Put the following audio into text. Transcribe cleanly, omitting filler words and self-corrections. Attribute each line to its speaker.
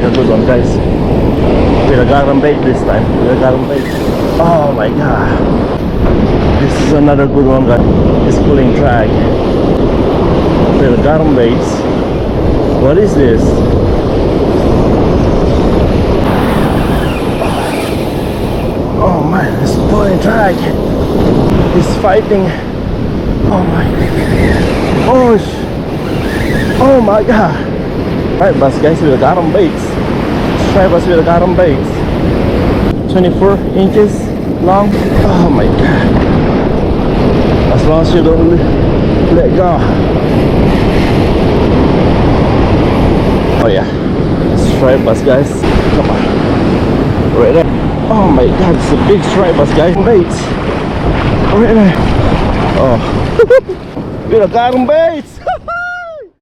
Speaker 1: like a good one, guys. With a garam bait this time. With a garam bait. Oh my god. This is another good one, guys. It's pulling drag. With a garam baits. What is this? Oh man, it's pulling drag. It's fighting. Oh my. Oh my god. Right, bass guys, with the garam baits. Let's try bass with the garam baits. 24 inches long. Oh my god. As long as you don't let go. Oh yeah. Let's try bass guys. Come on. Right there. Oh my god, it's a big stripe bass guys. Baits. Right there. Oh. With the garam baits.